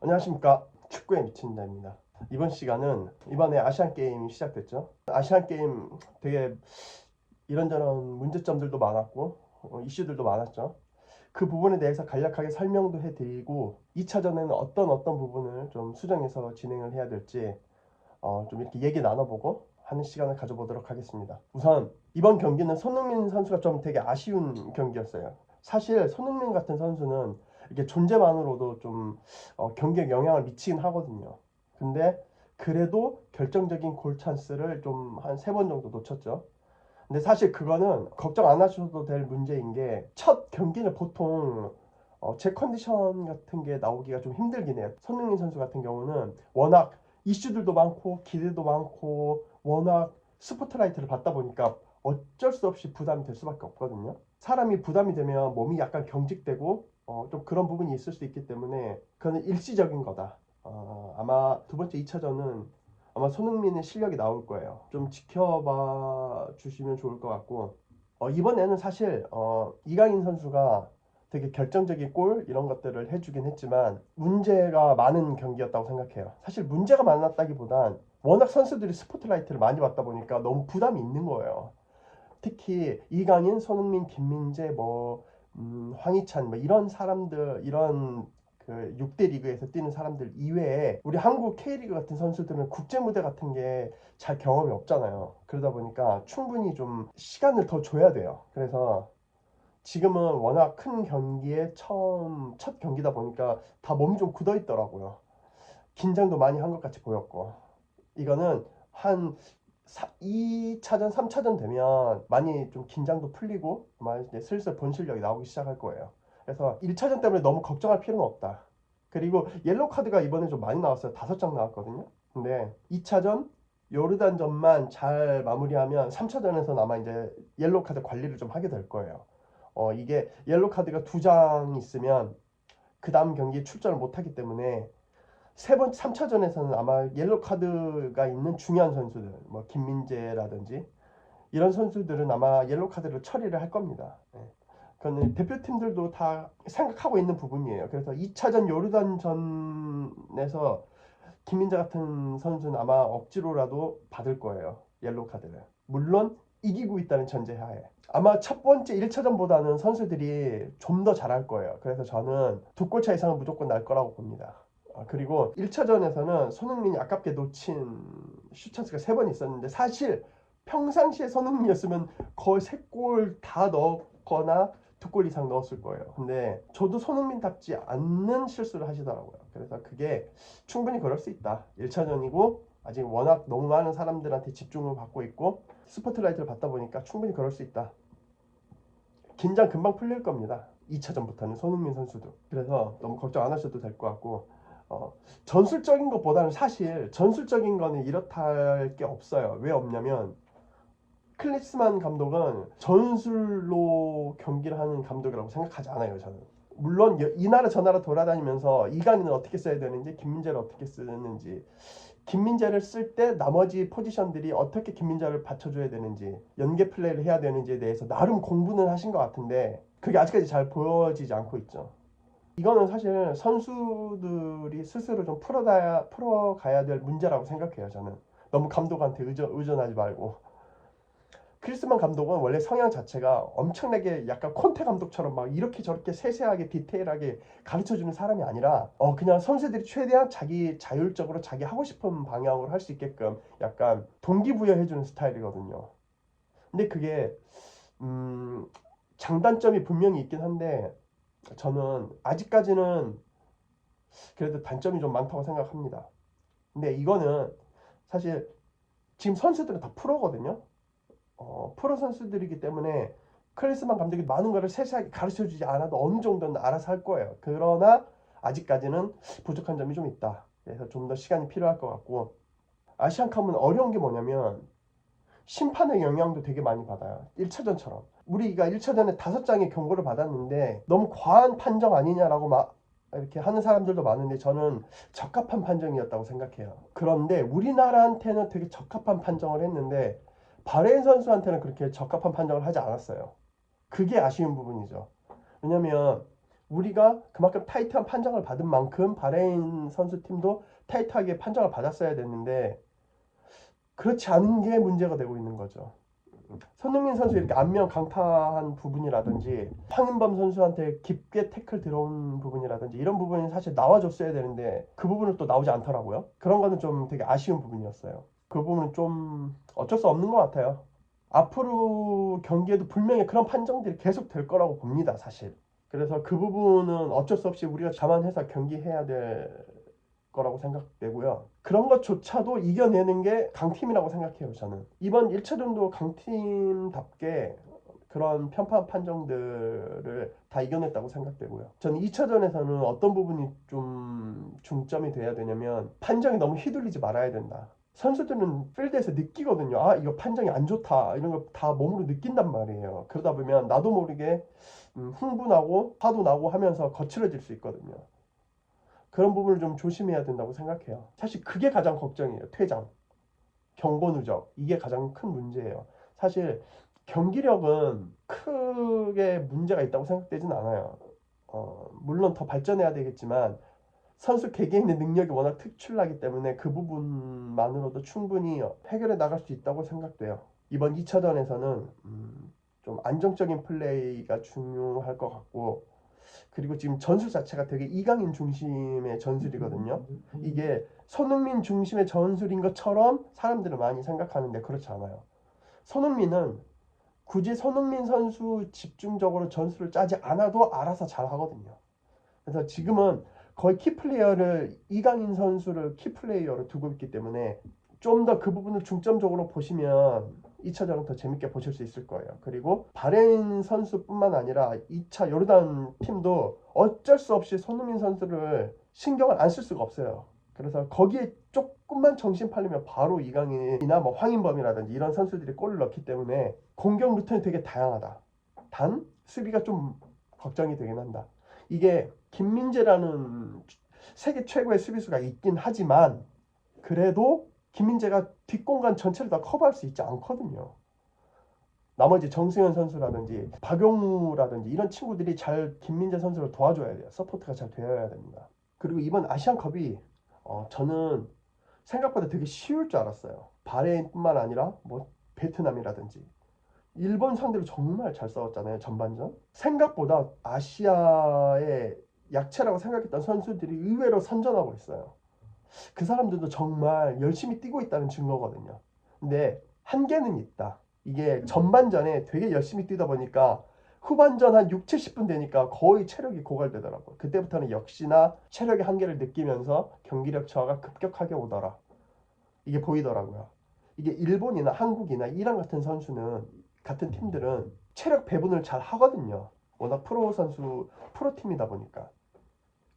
안녕하십니까. 축구에 미친 자입니다. 이번 시간은 이번에 아시안 게임이 시작됐죠. 아시안 게임 되게 이런저런 문제점들도 많았고 이슈들도 많았죠. 그 부분에 대해서 간략하게 설명도 해드리고 2차전에는 어떤 부분을 좀 수정해서 진행을 해야 될지 좀 이렇게 얘기 나눠보고 하는 시간을 가져보도록 하겠습니다. 우선 이번 경기는 손흥민 선수가 좀 되게 아쉬운 경기였어요. 사실 손흥민 같은 선수는 이렇게 존재만으로도 좀 경기에 영향을 미치긴 하거든요. 근데 그래도 결정적인 골 찬스를 좀 한 3번 정도 놓쳤죠. 근데 사실 그거는 걱정 안 하셔도 될 문제인 게 첫 경기는 보통 제 컨디션 같은 게 나오기가 좀 힘들긴 해요. 손흥민 선수 같은 경우는 워낙 이슈들도 많고 기대도 많고 워낙 스포트라이트를 받다 보니까 어쩔 수 없이 부담이 될 수밖에 없거든요. 사람이 부담이 되면 몸이 약간 경직되고 좀 그런 부분이 있을 수 있기 때문에 그거는 일시적인 거다. 아마 두 번째 2차전은 아마 손흥민의 실력이 나올 거예요. 좀 지켜봐 주시면 좋을 것 같고 이번에는 사실 이강인 선수가 되게 결정적인 골 이런 것들을 해주긴 했지만 문제가 많은 경기였다고 생각해요. 사실 문제가 많았다기보단 워낙 선수들이 스포트라이트를 많이 받다 보니까 너무 부담이 있는 거예요. 특히 이강인, 손흥민, 김민재, 황희찬 뭐 이런 사람들 이런 그 6대 리그에서 뛰는 사람들 이외에 우리 한국 K리그 같은 선수들은 국제 무대 같은 게 잘 경험이 없잖아요. 그러다 보니까 충분히 좀 시간을 더 줘야 돼요. 그래서 지금은 워낙 큰 경기에 첫 경기다 보니까 다 몸이 좀 굳어 있더라고요. 긴장도 많이 한 것 같이 보였고 이거는 한 2차전, 3차전 되면 많이 좀 긴장도 풀리고 이제 슬슬 본 실력이 나오기 시작할 거예요. 그래서 1차전 때문에 너무 걱정할 필요는 없다. 그리고 옐로우 카드가 이번에 좀 많이 나왔어요. 5장 나왔거든요. 근데 2차전 요르단전만 잘 마무리하면 3차전에서는 아마 이제 옐로우 카드 관리를 좀 하게 될 거예요. 이게 옐로우 카드가 2장 있으면 그 다음 경기에 출전을 못하기 때문에 3차전에서는 아마 옐로 카드가 있는 중요한 선수들, 뭐 김민재라든지 이런 선수들은 아마 옐로 카드를 처리를 할 겁니다. 네. 그건 대표팀들도 다 생각하고 있는 부분이에요. 그래서 2차전 요르단전에서 김민재 같은 선수는 아마 억지로라도 받을 거예요. 옐로 카드를. 물론 이기고 있다는 전제하에. 아마 첫 번째 1차전보다는 선수들이 좀 더 잘할 거예요. 그래서 저는 2골차 이상은 무조건 날 거라고 봅니다. 그리고 1차전에서는 손흥민이 아깝게 놓친 슛 찬스가 3번 있었는데 사실 평상시에 손흥민이었으면 거의 3골 다 넣거나 2골 이상 넣었을 거예요. 근데 저도 손흥민답지 않는 실수를 하시더라고요. 그래서 그게 충분히 그럴 수 있다. 1차전이고 아직 워낙 너무 많은 사람들한테 집중을 받고 있고 스포트라이트를 받다 보니까 충분히 그럴 수 있다. 긴장 금방 풀릴 겁니다. 2차전부터는 손흥민 선수도. 그래서 너무 걱정 안 하셔도 될 것 같고 전술적인 것보다는 사실 전술적인 거는 이렇다 할 게 없어요. 왜 없냐면 클리스만 감독은 전술로 경기를 하는 감독이라고 생각하지 않아요. 저는. 물론 이 나라 저 나라 돌아다니면서 이강인을 어떻게 써야 되는지 김민재를 어떻게 쓰는지 김민재를 쓸 때 나머지 포지션들이 어떻게 김민재를 받쳐줘야 되는지 연계 플레이를 해야 되는지에 대해서 나름 공부는 하신 것 같은데 그게 아직까지 잘 보여지지 않고 있죠. 이거는 사실 선수들이 스스로 좀 풀어가야 될 문제라고 생각해요. 저는 너무 감독한테 의존하지 말고. 크리스만 감독은 원래 성향 자체가 엄청나게 약간 콘테 감독처럼 막 이렇게 저렇게 세세하게 디테일하게 가르쳐주는 사람이 아니라 그냥 선수들이 최대한 자기 자율적으로 자기 하고 싶은 방향으로 할 수 있게끔 약간 동기부여해주는 스타일이거든요. 근데 그게 장단점이 분명히 있긴 한데 저는 아직까지는 그래도 단점이 좀 많다고 생각합니다. 근데 이거는 사실 지금 선수들은 다 프로거든요. 프로 선수들이기 때문에 클리스만 감독이 많은 거를 세세하게 가르쳐주지 않아도 어느 정도는 알아서 할 거예요. 그러나 아직까지는 부족한 점이 좀 있다. 그래서 좀 더 시간이 필요할 것 같고 아시안컵은 어려운 게 뭐냐면 심판의 영향도 되게 많이 받아요. 1차전처럼. 우리가 1차전에 5장의 경고를 받았는데 너무 과한 판정 아니냐라고 막 이렇게 하는 사람들도 많은데 저는 적합한 판정이었다고 생각해요. 그런데 우리나라한테는 되게 적합한 판정을 했는데 바레인 선수한테는 그렇게 적합한 판정을 하지 않았어요. 그게 아쉬운 부분이죠. 왜냐면 우리가 그만큼 타이트한 판정을 받은 만큼 바레인 선수팀도 타이트하게 판정을 받았어야 됐는데 그렇지 않은 게 문제가 되고 있는 거죠. 손흥민 선수 이렇게 안면 강타한 부분이라든지 황인범 선수한테 깊게 태클 들어온 부분이라든지 이런 부분이 사실 나와줬어야 되는데 그 부분은 또 나오지 않더라고요. 그런 거는 좀 되게 아쉬운 부분이었어요. 그 부분은 좀 어쩔 수 없는 것 같아요. 앞으로 경기에도 분명히 그런 판정들이 계속 될 거라고 봅니다, 사실. 그래서 그 부분은 어쩔 수 없이 우리가 감안해서 경기해야 될 거라고 생각되고요. 그런 것조차도 이겨내는 게 강팀이라고 생각해요, 저는. 이번 1차전도 강팀답게 그런 편파 판정들을 다 이겨냈다고 생각되고요. 저는 2차전에서는 어떤 부분이 좀 중점이 돼야 되냐면 판정이 너무 휘둘리지 말아야 된다. 선수들은 필드에서 느끼거든요. 아, 이거 판정이 안 좋다. 이런 걸 다 몸으로 느낀단 말이에요. 그러다 보면 나도 모르게 흥분하고 화도 나고 하면서 거칠어질 수 있거든요. 그런 부분을 좀 조심해야 된다고 생각해요. 사실 그게 가장 걱정이에요. 퇴장, 경고 누적. 이게 가장 큰 문제예요. 사실 경기력은 크게 문제가 있다고 생각되진 않아요. 물론 더 발전해야 되겠지만 선수 개개인의 능력이 워낙 특출나기 때문에 그 부분만으로도 충분히 해결해 나갈 수 있다고 생각돼요. 이번 2차전에서는 좀 안정적인 플레이가 중요할 것 같고 그리고 지금 전술 자체가 되게 이강인 중심의 전술이거든요. 이게 손흥민 중심의 전술인 것처럼 사람들은 많이 생각하는데 그렇지 않아요. 손흥민은 굳이 손흥민 선수 집중적으로 전술을 짜지 않아도 알아서 잘 하거든요. 그래서 지금은 거의 키플레이어를 이강인 선수를 키플레이어로 두고 있기 때문에 좀 더 그 부분을 중점적으로 보시면 2차전은 더 재밌게 보실 수 있을 거예요. 그리고 바레인 선수뿐만 아니라 2차 요르단 팀도 어쩔 수 없이 손흥민 선수를 신경을 안 쓸 수가 없어요. 그래서 거기에 조금만 정신 팔리면 바로 이강인이나 뭐 황인범이라든지 이런 선수들이 골을 넣기 때문에 공격 루트는 되게 다양하다. 단 수비가 좀 걱정이 되긴 한다. 이게 김민재라는 세계 최고의 수비수가 있긴 하지만 그래도 김민재가 뒷공간 전체를 다 커버할 수 있지 않거든요. 나머지 정승현 선수라든지 박용우라든지 이런 친구들이 잘 김민재 선수를 도와줘야 돼요. 서포트가 잘 되어야 됩니다. 그리고 이번 아시안컵이 저는 생각보다 되게 쉬울 줄 알았어요. 바레인뿐만 아니라 뭐 베트남이라든지 일본 상대로 정말 잘 싸웠잖아요. 전반전. 생각보다 아시아의 약체라고 생각했던 선수들이 의외로 선전하고 있어요. 그 사람들도 정말 열심히 뛰고 있다는 증거거든요. 근데 한계는 있다. 이게 전반전에 되게 열심히 뛰다 보니까 후반전 한 6, 70분 되니까 거의 체력이 고갈되더라고요. 그때부터는 역시나 체력의 한계를 느끼면서 경기력 저하가 급격하게 오더라. 이게 보이더라고요. 이게 일본이나 한국이나 이란 같은 선수는 같은 팀들은 체력 배분을 잘 하거든요. 워낙 프로 선수, 프로팀이다 보니까.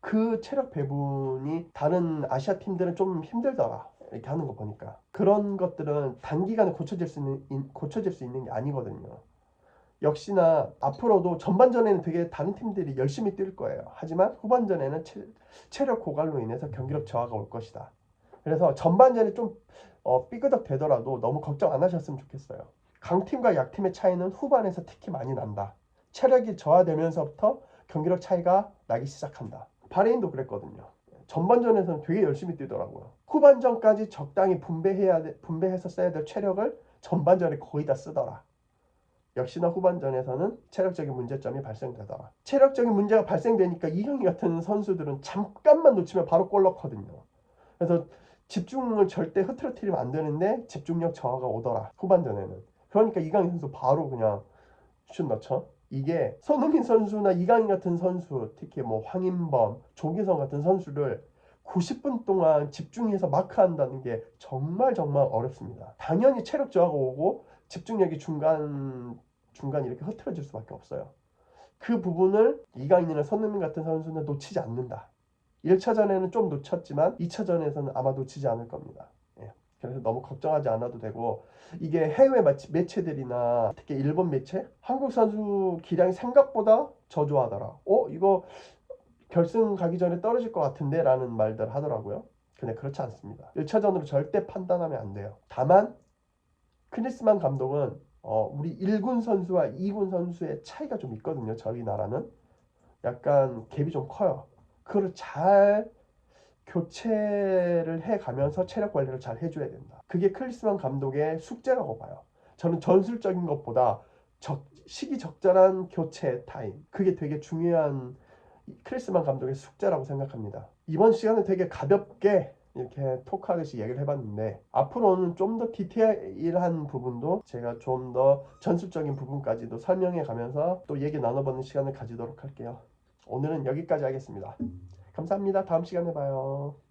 그 체력 배분이 다른 아시아 팀들은 좀 힘들더라. 이렇게 하는 거 보니까. 그런 것들은 단기간에 고쳐질 수 있는 게 아니거든요. 역시나 앞으로도 전반전에는 되게 다른 팀들이 열심히 뛸 거예요. 하지만 후반전에는 체력 고갈로 인해서 경기력 저하가 올 것이다. 그래서 전반전에 좀 삐그덕 되더라도 너무 걱정 안 하셨으면 좋겠어요. 강팀과 약팀의 차이는 후반에서 특히 많이 난다. 체력이 저하되면서부터 경기력 차이가 나기 시작한다. 바레인도 그랬거든요. 전반전에서는 되게 열심히 뛰더라고요. 후반전까지 적당히 분배해서 써야 될 체력을 전반전에 거의 다 쓰더라. 역시나 후반전에서는 체력적인 문제점이 발생되더라. 체력적인 문제가 발생되니까 이형이 같은 선수들은 잠깐만 놓치면 바로 골 넣거든요. 그래서 집중을 절대 흐트러뜨리면 안 되는데 집중력 저하가 오더라. 후반전에는. 그러니까 이강인 선수 바로 그냥 슛 넣죠. 이게 손흥민 선수나 이강인 같은 선수, 특히 뭐 황인범, 조기성 같은 선수를 90분 동안 집중해서 마크한다는 게 정말 어렵습니다. 당연히 체력 저하가 오고 집중력이 중간 이렇게 흐트러질 수밖에 없어요. 그 부분을 이강인이나 손흥민 같은 선수는 놓치지 않는다. 1차전에는 좀 놓쳤지만 2차전에서는 아마 놓치지 않을 겁니다. 예. 그래서 너무 걱정하지 않아도 되고 이게 해외 매체들이나 특히 일본 매체 한국 선수 기량이 생각보다 저조하더라. 이거 결승 가기 전에 떨어질 것 같은데 라는 말들 하더라고요. 근데 그렇지 않습니다. 1차전으로 절대 판단하면 안 돼요. 다만 크리스만 감독은 우리 1군 선수와 2군 선수의 차이가 좀 있거든요. 저희 나라는. 약간 갭이 좀 커요. 그거를 잘 교체를 해가면서 체력 관리를 잘 해줘야 된다. 그게 클리스만 감독의 숙제라고 봐요. 저는 전술적인 것보다 시기적절한 교체 타임, 그게 되게 중요한 클리스만 감독의 숙제라고 생각합니다. 이번 시간은 되게 가볍게 이렇게 톡하듯이 얘기를 해봤는데, 앞으로는 좀 더 디테일한 부분도 제가 좀 더 전술적인 부분까지도 설명해 가면서 또 얘기 나눠보는 시간을 가지도록 할게요. 오늘은 여기까지 하겠습니다. 감사합니다. 다음 시간에 봐요.